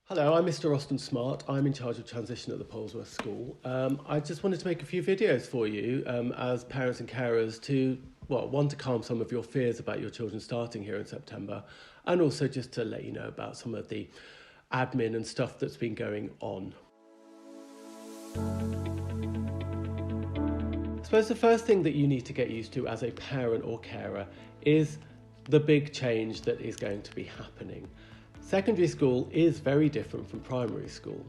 Hello, I'm Mr. Rosten-Smart. I'm in charge of transition at the Polesworth School. I just wanted to make a few videos for you as parents and carers to, one, to calm some of your fears about your children starting here in September, and also just to let you know about some of the admin and stuff that's been going on. I suppose the first thing that you need to get used to as a parent or carer is the big change that is going to be happening. Secondary school is very different from primary school.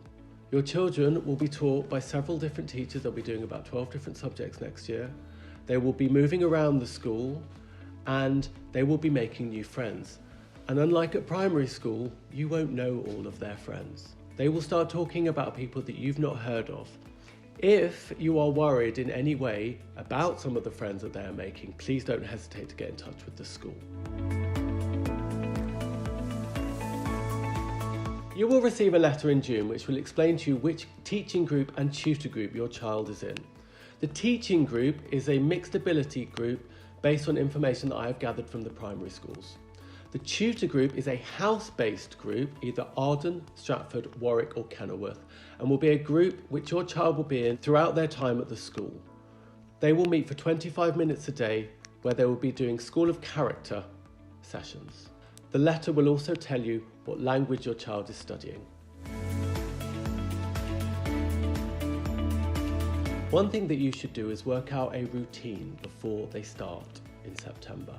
Your children will be taught by several different teachers. They'll be doing about 12 different subjects next year. They will be moving around the school and they will be making new friends. And unlike at primary school, you won't know all of their friends. They will start talking about people that you've not heard of. If you are worried in any way about some of the friends that they are making, please don't hesitate to get in touch with the school. You will receive a letter in June which will explain to you which teaching group and tutor group your child is in. The teaching group is a mixed ability group based on information that I have gathered from the primary schools. The tutor group is a house-based group, either Arden, Stratford, Warwick or Kenilworth, and will be a group which your child will be in throughout their time at the school. They will meet for 25 minutes a day where they will be doing School of Character sessions. The letter will also tell you what language your child is studying. One thing that you should do is work out a routine before they start in September.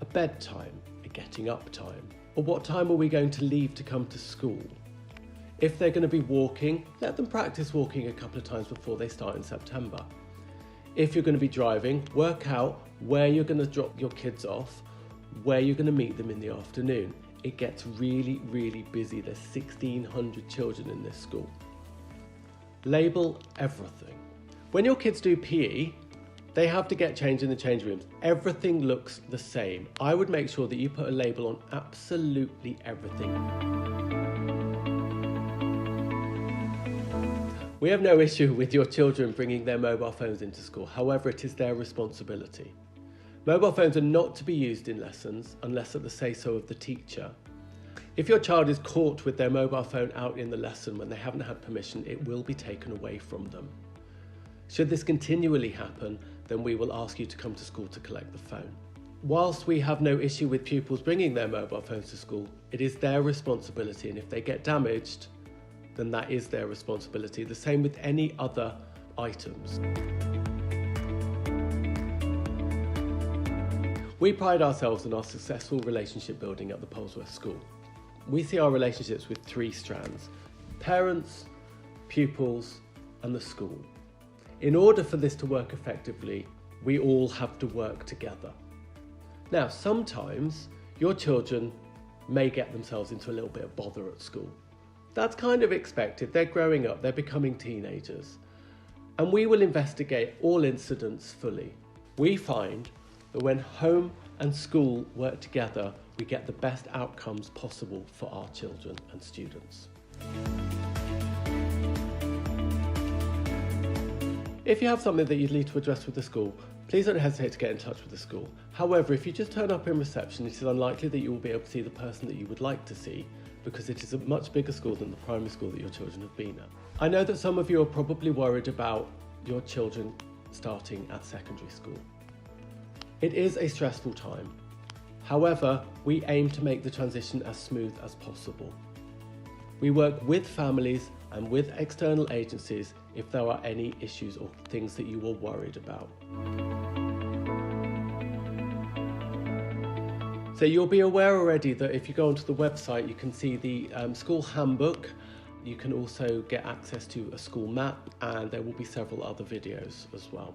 A bedtime, a getting up time, or what time are we going to leave to come to school? If they're going to be walking, let them practice walking a couple of times before they start in September. If you're going to be driving, work out where you're going to drop your kids off, where you're going to meet them in the afternoon. It gets really, really busy. There's 1,600 children in this school. Label everything. When your kids do PE, they have to get changed in the change rooms. Everything looks the same. I would make sure that you put a label on absolutely everything. We have no issue with your children bringing their mobile phones into school. However, it is their responsibility. Mobile phones are not to be used in lessons unless at the say-so of the teacher. If your child is caught with their mobile phone out in the lesson when they haven't had permission, it will be taken away from them. Should this continually happen, then we will ask you to come to school to collect the phone. Whilst we have no issue with pupils bringing their mobile phones to school, it is their responsibility, and if they get damaged, then that is their responsibility. The same with any other items. We pride ourselves on our successful relationship building at the Polesworth School. We see our relationships with three strands: parents, pupils, and the school. In order for this to work effectively, we all have to work together. Now, sometimes your children may get themselves into a little bit of bother at school. That's kind of expected. They're growing up, they're becoming teenagers. And we will investigate all incidents fully. We find that when home and school work together, we get the best outcomes possible for our children and students. If you have something that you'd need to address with the school, please don't hesitate to get in touch with the school. However, if you just turn up in reception, it is unlikely that you will be able to see the person that you would like to see, because it is a much bigger school than the primary school that your children have been at. I know that some of you are probably worried about your children starting at secondary school. It is a stressful time. However, we aim to make the transition as smooth as possible. We work with families and with external agencies if there are any issues or things that you are worried about. So you'll be aware already that if you go onto the website, you can see the school handbook. You can also get access to a school map, and there will be several other videos as well.